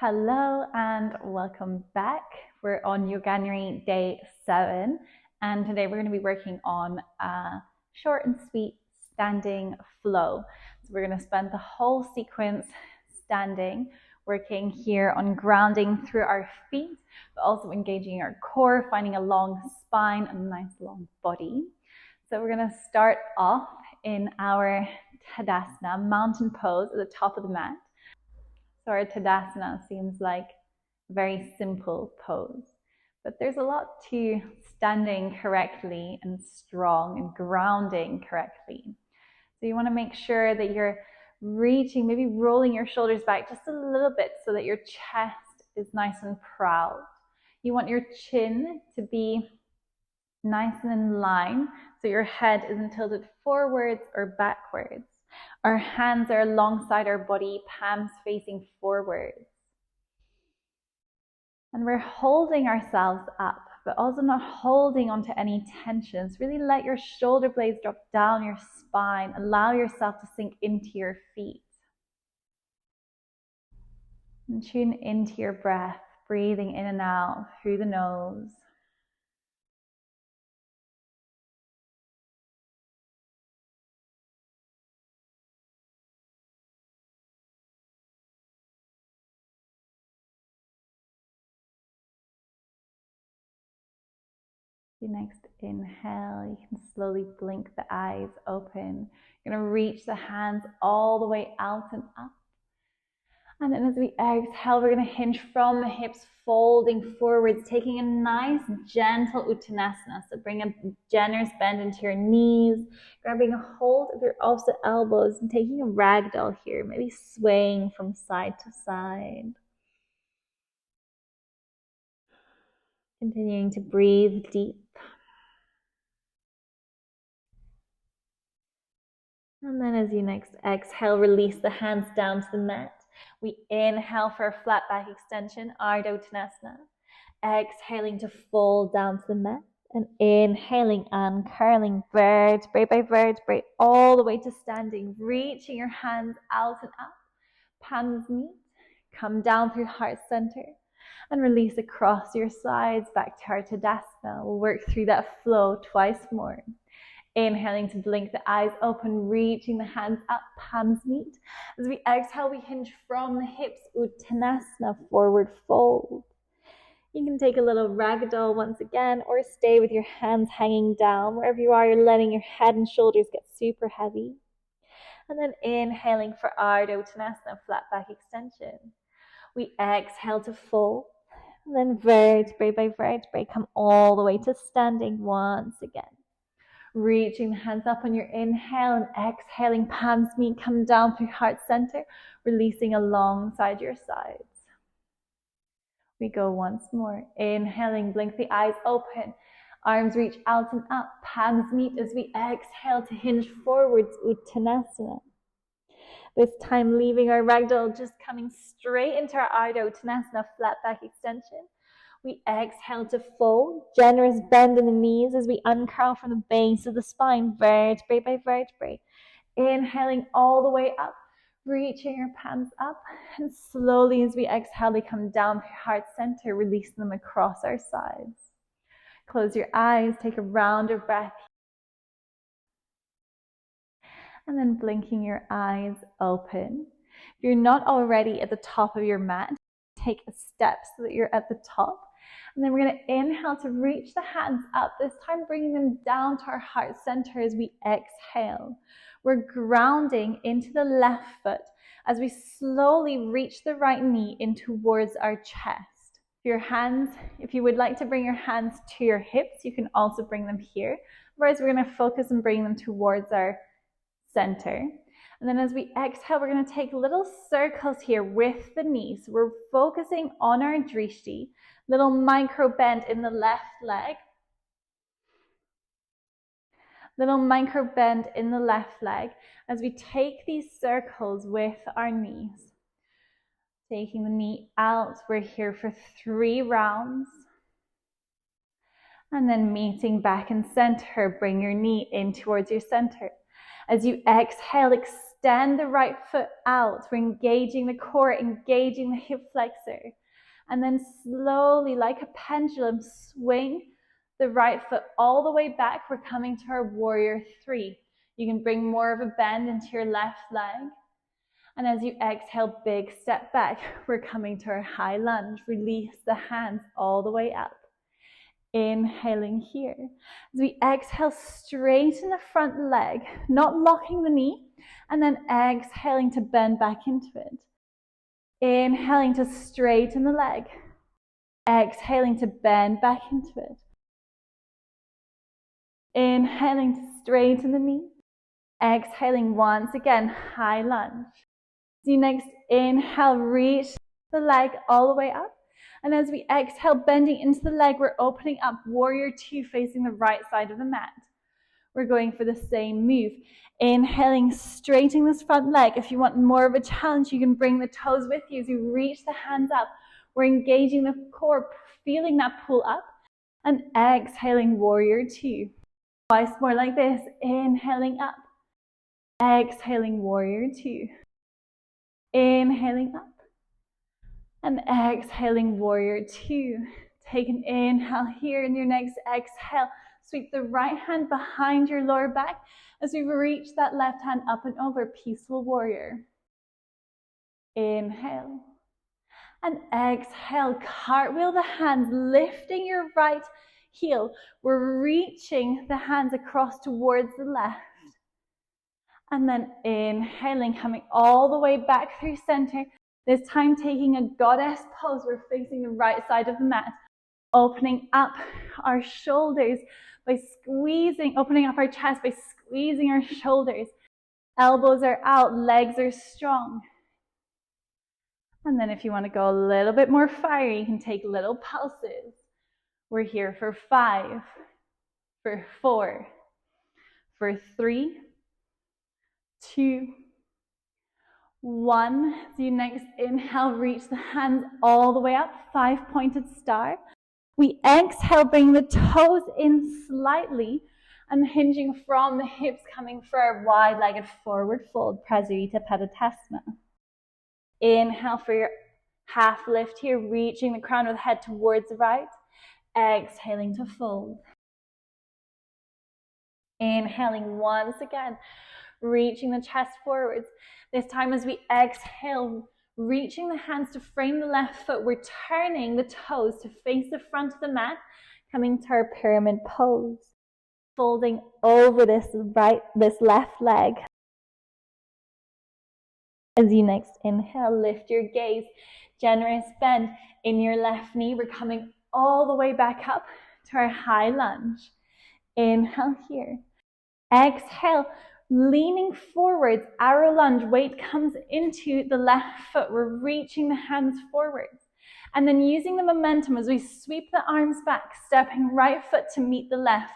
Hello and welcome back. We're on Yoganuary day 7, and today we're going to be working on a short and sweet standing flow. So we're going to spend the whole sequence standing, working here on grounding through our feet, but also engaging our core, finding a long spine and a nice long body. So we're going to start off in our Tadasana, mountain pose at the top of the mat. So our Tadasana seems like a very simple pose, but there's a lot to standing correctly and strong and grounding correctly. So you want to make sure that you're reaching, maybe rolling your shoulders back just a little bit so that your chest is nice and proud. You want your chin to be nice and in line so your head isn't tilted forwards or backwards. Our hands are alongside our body, palms facing forwards. And we're holding ourselves up, but also not holding onto any tensions. Really let your shoulder blades drop down your spine. Allow yourself to sink into your feet. And tune into your breath, breathing in and out through the nose. Your next inhale, you can slowly blink the eyes open. You're going to reach the hands all the way out and up. And then as we exhale, we're going to hinge from the hips, folding forwards, taking a nice gentle Uttanasana. So bring a generous bend into your knees, grabbing a hold of your opposite elbows and taking a ragdoll here, maybe swaying from side to side. Continuing to breathe deep. And then as you next exhale, release the hands down to the mat. We inhale for a flat back extension, Ardha Uttanasana. Exhaling to fold down to the mat. And inhaling and curling vertebrae by vertebrae all the way to standing, reaching your hands out and up. Palms meet. Come down through heart center and release across your sides back to our Tadasana. We'll work through that flow twice more. Inhaling to blink the eyes open, reaching the hands up, palms meet. As we exhale, we hinge from the hips, Uttanasana, forward fold. You can take a little ragdoll once again, or stay with your hands hanging down. Wherever you are, you're letting your head and shoulders get super heavy. And then inhaling for Ardha Uttanasana, flat back extension. We exhale to fold. And then vertebrae by vertebrae, come all the way to standing once again. Reaching the hands up on your inhale and exhaling, palms meet, come down through heart center, releasing alongside your sides. We go once more. Inhaling, blink the eyes open, arms reach out and up, palms meet as we exhale to hinge forwards, Uttanasana. This time leaving our ragdoll, just coming straight into our Ardha Uttanasana, flat back extension. We exhale to fold, generous bend in the knees as we uncurl from the base of the spine, vertebrae by vertebrae. Inhaling all the way up, reaching your palms up, and slowly as we exhale, they come down through heart center, releasing them across our sides. Close your eyes, take a rounder breath. And then blinking your eyes open. If you're not already at the top of your mat, take a step so that you're at the top. And then we're going to inhale to reach the hands up, this time bringing them down to our heart center as we exhale. We're grounding into the left foot as we slowly reach the right knee in towards our chest. If you would like to bring your hands to your hips, you can also bring them here. Otherwise, we're going to focus and bring them towards our center. And then as we exhale, we're going to take little circles here with the knees. We're focusing on our drishti, little micro bend in the left leg. Little micro bend in the left leg as we take these circles with our knees. Taking the knee out, we're here for 3 rounds. And then meeting back in center, bring your knee in towards your center. As you exhale, extend the right foot out. We're engaging the core, engaging the hip flexor. And then slowly, like a pendulum, swing the right foot all the way back. We're coming to our warrior three. You can bring more of a bend into your left leg. And as you exhale, big step back. We're coming to our high lunge. Release the hands all the way up. Inhaling here. As we exhale, straighten the front leg, not locking the knee, and then exhaling to bend back into it. Inhaling to straighten the leg. Exhaling to bend back into it. Inhaling to straighten the knee. Exhaling once again, high lunge. So you next inhale, reach the leg all the way up. And as we exhale, bending into the leg, we're opening up warrior two, facing the right side of the mat. We're going for the same move. Inhaling, straightening this front leg. If you want more of a challenge, you can bring the toes with you as you reach the hands up. We're engaging the core, feeling that pull up. And exhaling, warrior two. Twice more like this. Inhaling up. Exhaling, warrior two. Inhaling up. And exhaling, warrior two. Take an inhale here, and your next exhale, sweep the right hand behind your lower back as we reach that left hand up and over, peaceful warrior. Inhale. And exhale, cartwheel the hands, lifting your right heel. We're reaching the hands across towards the left. And then inhaling, coming all the way back through center. This time taking a goddess pose. We're facing the right side of the mat. Opening up our shoulders by squeezing, opening up our chest by squeezing our shoulders. Elbows are out, legs are strong. And then if you want to go a little bit more fiery, you can take little pulses. We're here for 5, for 4, for 3, 2, 1. So you next inhale, reach the hands all the way up, 5-pointed star. We exhale, bring the toes in slightly and hinging from the hips, coming for our wide-legged forward fold, Prasarita Padottanasana. Inhale for your half lift here, reaching the crown of the head towards the right. Exhaling to fold. Inhaling once again, reaching the chest forwards. This time as we exhale, reaching the hands to frame the left foot, we're turning the toes to face the front of the mat, coming to our pyramid pose. Folding over this left leg. As you next inhale, lift your gaze, generous bend in your left knee. We're coming all the way back up to our high lunge. Inhale here. Exhale, leaning forwards, arrow lunge. Weight comes into the left foot. We're reaching the hands forwards. And then using the momentum as we sweep the arms back, stepping right foot to meet the left.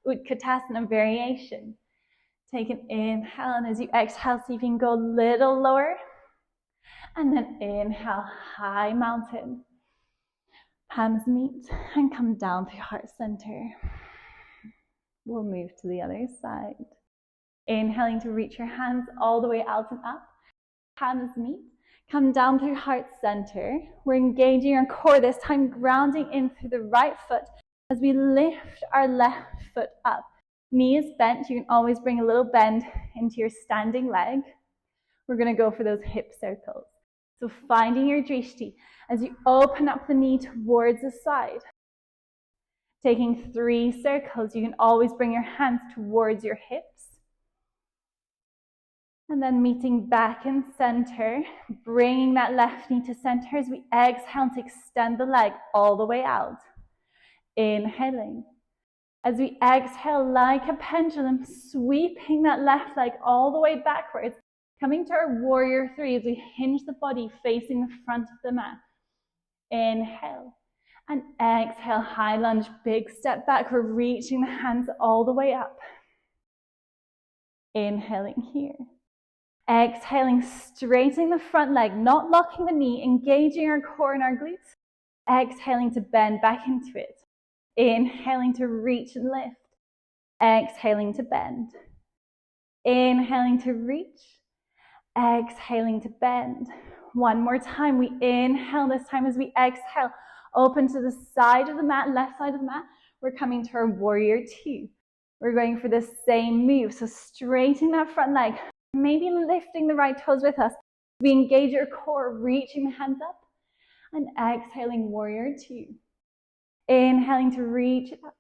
Utkatasana variation. Take an inhale, and as you exhale, see if you can go a little lower. And then inhale, high mountain. Palms meet and come down through heart center. We'll move to the other side. Inhaling to reach your hands all the way out and up. Palms meet. Come down through heart center. We're engaging our core, this time grounding in through the right foot as we lift our left foot up. Knee is bent. You can always bring a little bend into your standing leg. We're going to go for those hip circles. So finding your drishti as you open up the knee towards the side. Taking 3 circles, you can always bring your hands towards your hips. And then meeting back in center, bringing that left knee to center as we exhale to extend the leg all the way out. Inhaling. As we exhale like a pendulum, sweeping that left leg all the way backwards, coming to our warrior 3 as we hinge the body facing the front of the mat. Inhale. And exhale, high lunge, big step back. We're reaching the hands all the way up. Inhaling here. Exhaling, straightening the front leg, not locking the knee, engaging our core and our glutes. Exhaling to bend back into it. Inhaling to reach and lift. Exhaling to bend. Inhaling to reach. Exhaling to bend. One more time, we inhale this time as we exhale. Open to the side of the mat, left side of the mat. We're coming to our warrior two. We're going for the same move. So straightening that front leg, maybe lifting the right toes with us. We engage your core, reaching the hands up, and exhaling warrior two. Inhaling to reach it up.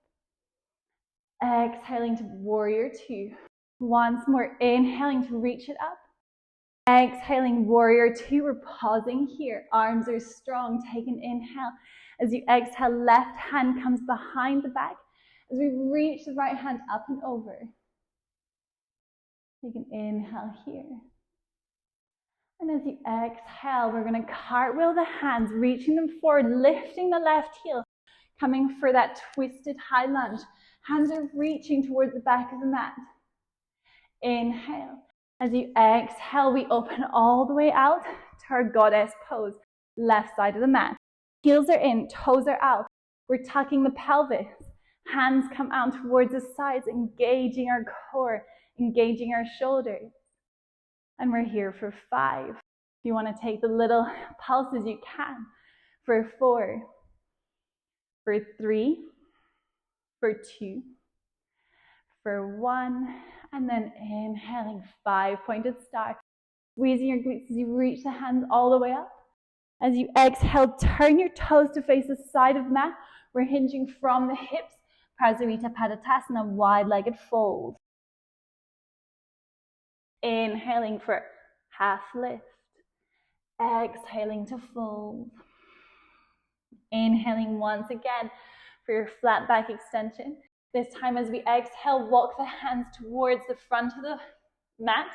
Exhaling to warrior two. Once more, inhaling to reach it up. Exhaling warrior two. We're pausing here. Arms are strong. Take an inhale. As you exhale, left hand comes behind the back. As we reach the right hand up and over. Take an inhale here. And as you exhale, we're going to cartwheel the hands, reaching them forward, lifting the left heel, coming for that twisted high lunge. Hands are reaching towards the back of the mat. Inhale. As you exhale, we open all the way out to our goddess pose, left side of the mat. Heels are in, toes are out. We're tucking the pelvis. Hands come out towards the sides, engaging our core, engaging our shoulders. And we're here for 5. If you want to take the little pulses, you can. For 4, for 3, for 2, for 1, and then inhaling 5, pointed star. Squeezing your glutes as you reach the hands all the way up. As you exhale, turn your toes to face the side of the mat. We're hinging from the hips. Prasarita Padottanasana, wide-legged fold. Inhaling for half lift. Exhaling to fold. Inhaling once again for your flat back extension. This time as we exhale, walk the hands towards the front of the mat,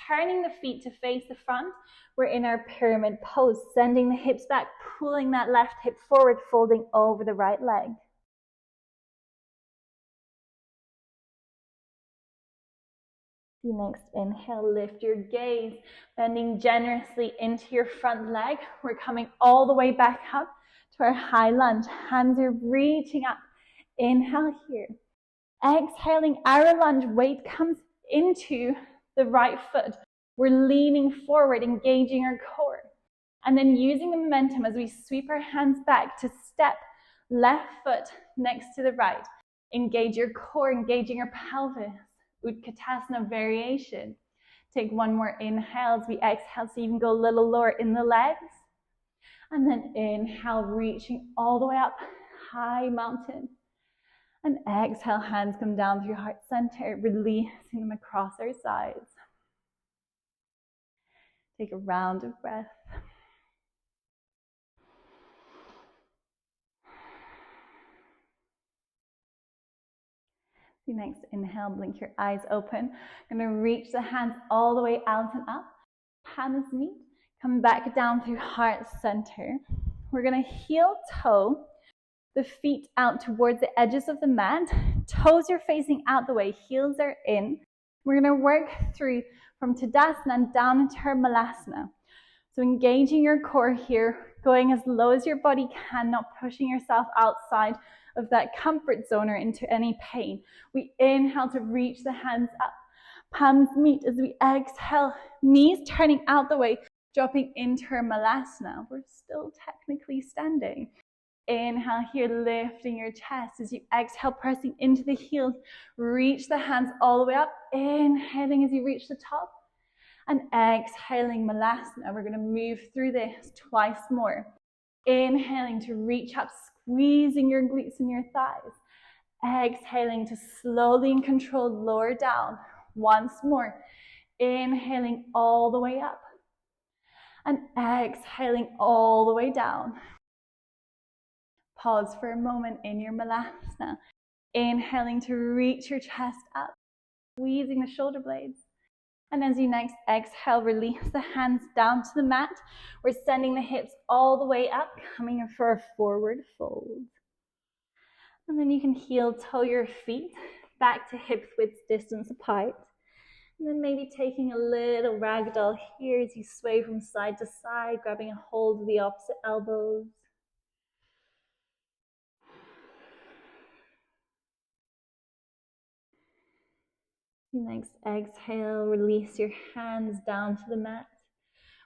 turning the feet to face the front. We're in our pyramid pose, sending the hips back, pulling that left hip forward, folding over the right leg. The next inhale, lift your gaze, bending generously into your front leg. We're coming all the way back up to our high lunge. Hands are reaching up. Inhale here. Exhaling, arrow lunge, weight comes into the right foot. We're leaning forward, engaging our core. And then using the momentum as we sweep our hands back to step left foot next to the right. Engage your core, engaging your pelvis. Utkatasana variation. Take one more inhale as we exhale, so you can go a little lower in the legs. And then inhale, reaching all the way up, high mountain. And exhale, hands come down through heart center, releasing them across our sides. Take a round of breath. The next inhale, blink your eyes open. I'm going to reach the hands all the way out and up. Hands meet. Come back down through heart center. We're going to heel toe the feet out towards the edges of the mat. Toes are facing out the way. Heels are in. We're going to work through from Tadasana and down into our Malasana. So engaging your core here, going as low as your body can, not pushing yourself outside of that comfort zone or into any pain. We inhale to reach the hands up. Palms meet as we exhale, knees turning out the way, dropping into our Malasana. We're still technically standing. Inhale here, lifting your chest. As you exhale, pressing into the heels, reach the hands all the way up. Inhaling as you reach the top. And exhaling Malasana. We're going to move through this twice more. Inhaling to reach up, squeezing your glutes and your thighs. Exhaling to slowly and controlled lower down. Once more. Inhaling all the way up. And exhaling all the way down. Pause for a moment in your Malasana. Inhaling to reach your chest up. Squeezing the shoulder blades. And as you next exhale, release the hands down to the mat. We're sending the hips all the way up, coming in for a forward fold. And then you can heel toe your feet back to hip width distance apart. And then maybe taking a little ragdoll here as you sway from side to side, grabbing a hold of the opposite elbows. Next, exhale, release your hands down to the mat.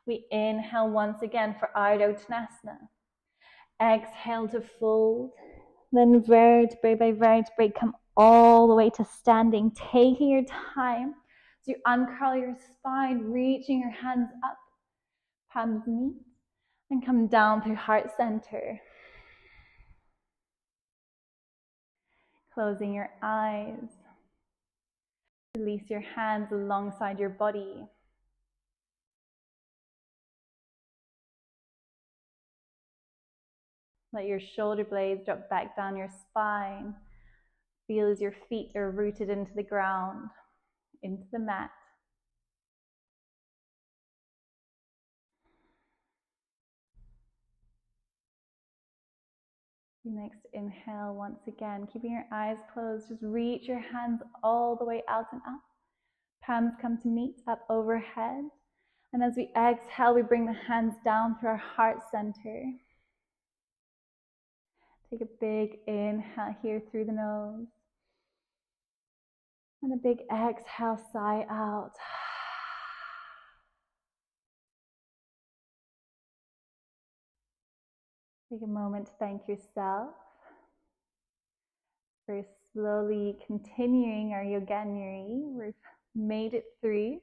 We inhale once again for Ardha Uttanasana. Exhale to fold. Then vertebrae by vertebrae, come all the way to standing, taking your time. So you uncurl your spine, reaching your hands up, palms meet, and come down through heart center. Closing your eyes. Release your hands alongside your body. Let your shoulder blades drop back down your spine. Feel as your feet are rooted into the ground, into the mat. Next, inhale once again, keeping your eyes closed. Just reach your hands all the way out and up. Palms come to meet up overhead. And as we exhale, we bring the hands down through our heart center. Take a big inhale here through the nose. And a big exhale, sigh out. Take a moment to thank yourself for slowly continuing our Yoganuary. We've made it through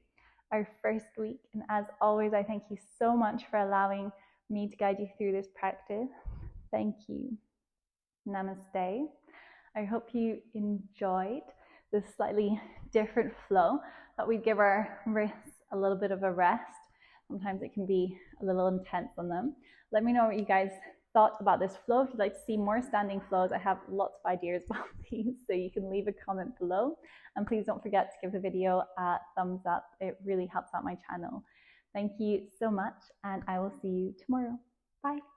our first week, and as always, I thank you so much for allowing me to guide you through this practice. Thank you. Namaste. I hope you enjoyed this slightly different flow, that we give our wrists a little bit of a rest. Sometimes it can be a little intense on them. Let me know what you guys thought about this flow. If you'd like to see more standing flows, I have lots of ideas about these, so you can leave a comment below. And please don't forget to give the video a thumbs up. It really helps out my channel. Thank you so much, and I will see you tomorrow. Bye.